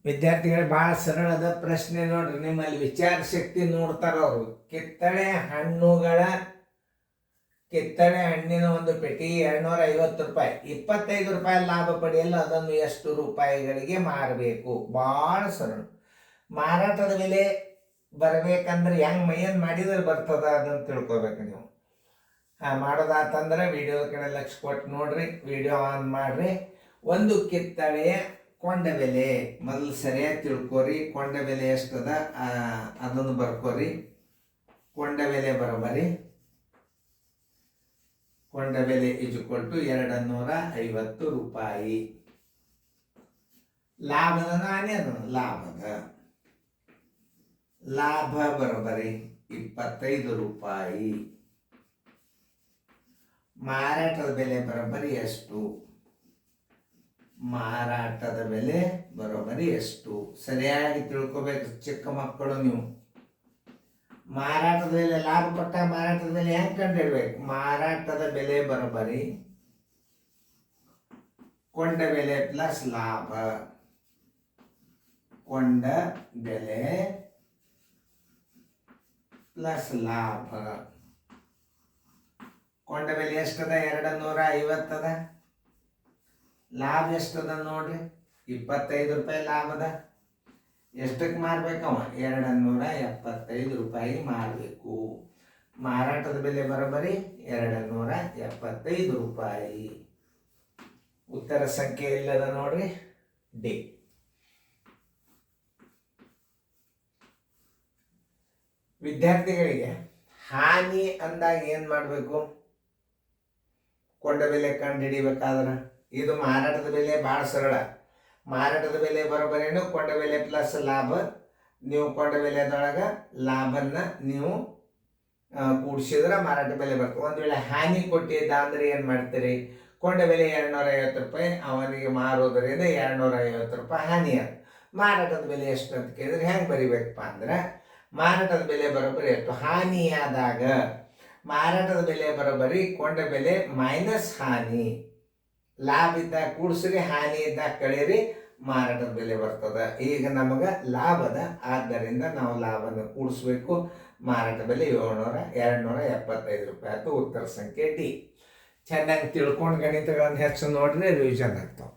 ವಿದ್ಯಾರ್ಥಿಗಳು ಭಾಳ ಸರಳದ ಪ್ರಶ್ನೆ ನೋಡ್ರಿ. ನಿಮ್ಮಲ್ಲಿ ವಿಚಾರ ಶಕ್ತಿ ನೋಡ್ತಾರ ಅವರು. ಕಿತ್ತಳೆ ಹಣ್ಣಿನ ಒಂದು ಪೆಟ್ಟಿ 250 ರೂಪಾಯಿ, 25 ರೂಪಾಯಿ ಲಾಭ ಪಡೆಯಲು ಅದನ್ನು ಎಷ್ಟು ರೂಪಾಯಿಗಳಿಗೆ ಮಾರಬೇಕು? ಭಾಳ ಸರಳ. ಮಾರಾಟದ ಬೆಲೆ ಬರಬೇಕಂದ್ರೆ ಹೆಂಗ್ ಮೈಯನ್ ಮಾಡಿದ್ರೆ ಬರ್ತದ ಅದನ್ನು ತಿಳ್ಕೊಬೇಕು ನೀವು. ಮಾಡೋದಾತಂದ್ರೆ ವಿಡಿಯೋದ ಕಡೆ ಲಕ್ಷ ಕೊಟ್ಟು ನೋಡ್ರಿ, ವಿಡಿಯೋ ಆನ್ ಮಾಡ್ರಿ. ಒಂದು ಕಿತ್ತಳೆಯ ಕೊಂಡ ಬೆಲೆ ಮೊದಲು ಸರಿಯಾಗಿ ತಿಳ್ಕೊರಿ. ಕೊಂಡ ಬೆಲೆ ಎಷ್ಟದ ಅದನ್ನು ಬರ್ಕೋರಿ. ಕೊಂಡ ಬೆಲೆ ಬರೋಬರಿ ಕೊಂಡ ಬೆಲೆ ಇಜುಕೊಟ್ಟು 250 ರೂಪಾಯಿ. ಲಾಭದ ನಾಣ್ಯದ ಲಾಭ ಬರೋಬರಿ 25 ರೂಪಾಯಿ. ಮಾರಾಟದ ಬೆಲೆ ಬರೋಬರಿ ಎಷ್ಟು? ಮಾರಾಟದ ಬೆಲೆ ಬರೋಬರಿ ಎಷ್ಟು? ಸರಿಯಾಗಿ ತಿಳ್ಕೊಬೇಕು ಚಿಕ್ಕ ಮಕ್ಕಳು ನೀವು. ಮಾರಾಟದ ಬೆಲೆ ಲಾಭ ಕೊಟ್ಟ ಮಾರಾಟದ ಬೆಲೆ ಹೆಂಗೆ ಕಂಡಿಡ್ಬೇಕು? ಮಾರಾಟದ ಬೆಲೆ ಬರೋಬರಿ ಕೊಂಡ ಬೆಲೆ ಪ್ಲಸ್ ಲಾಭ. ಕೊಂಡ ಬೆಲೆ ಪ್ಲಸ್ ಲಾಭ. ಕೊಂಡ ಬೆಲೆ ಎಷ್ಟದ? 250 ಅದ. ಲಾಭ ಎಷ್ಟದ ನೋಡ್ರಿ? 25 ರೂಪಾಯಿ ಲಾಭದ. ಎಷ್ಟಕ್ಕೆ ಮಾರ್ಬೇಕವ? 275 ರೂಪಾಯಿ ಮಾರಬೇಕು. ಮಾರಾಟದ ಬೆಲೆ ಬರೋಬರಿ 275 ರೂಪಾಯಿ. ಉತ್ತರ ಸಂಖ್ಯೆ ಇಲ್ಲದ ನೋಡ್ರಿ, ಡಿ. ವಿದ್ಯಾರ್ಥಿಗಳಿಗೆ ಹಾನಿ ಅಂದಾಗ ಏನ್ ಮಾಡಬೇಕು? ಕೊಂಡ ಬೆಲೆ ಕಂಡು ಹಿಡಿಬೇಕಾದ್ರೆ ಇದು ಮಾರಾಟದ ಬೆಲೆ ಭಾಳ ಸರಳ. ಮಾರಾಟದ ಬೆಲೆ ಬರೋಬರೇನು ಕೊಂಡ ಬೆಲೆ ಪ್ಲಸ್ ಲಾಭ. ನೀವು ಕೊಂಡ ಬೆಲೆದೊಳಗೆ ಲಾಭನ್ನ ನೀವು ಕೂಡಿಸಿದ್ರೆ ಮಾರಾಟ ಬೆಲೆ ಬರ್ತದೆ. ಒಂದು ವೇಳೆ ಹಾನಿ ಕೊಟ್ಟಿದ್ದ ಅಂದ್ರೆ ಏನು ಮಾಡ್ತೀರಿ? ಕೊಂಡ ಬೆಲೆ 250 ರೂಪಾಯಿ, ಅವನಿಗೆ ಮಾರೋದರಿಂದ 250 ರೂಪಾಯಿ ಹಾನಿ ಆದ. ಮಾರಾಟದ ಬೆಲೆ ಎಷ್ಟು ಅಂತ ಕೇಳಿದ್ರೆ ಹೆಂಗೆ ಬರಿಬೇಕಪ್ಪ ಅಂದ್ರೆ, ಮಾರಾಟದ ಬೆಲೆ ಬರೋಬ್ಬರಿ ಎಷ್ಟು? ಹಾನಿಯಾದಾಗ ಮಾರಾಟದ ಬೆಲೆ ಬರೋಬ್ಬರಿ ಕೊಂಡ ಬೆಲೆ ಮೈನಸ್ ಹಾನಿ. ಲಾಭ ಇದ್ದಾಗ ಕೂಡಿಸ್ರಿ, ಹಾನಿ ಇದ್ದಾಗ ಕಳೀರಿ, ಮಾರಾಟದ ಬೆಲೆ ಬರ್ತದ. ಈಗ ನಮಗೆ ಲಾಭದ, ಆದ್ದರಿಂದ ನಾವು ಲಾಭನ ಕೂಡಿಸ್ಬೇಕು. ಮಾರಾಟ ಬೆಲೆ 275 ರೂಪಾಯಿ ಆಯ್ತು. ಉತ್ತರ ಸಂಖ್ಯೆ ಡಿ. ಚೆನ್ನಾಗಿ ತಿಳ್ಕೊಂಡು ಗಣಿತಗಳನ್ನು ಹೆಚ್ಚು ನೋಡ್ರಿ, ರಿವಿಷನ್ ಆಗ್ತಾವೆ.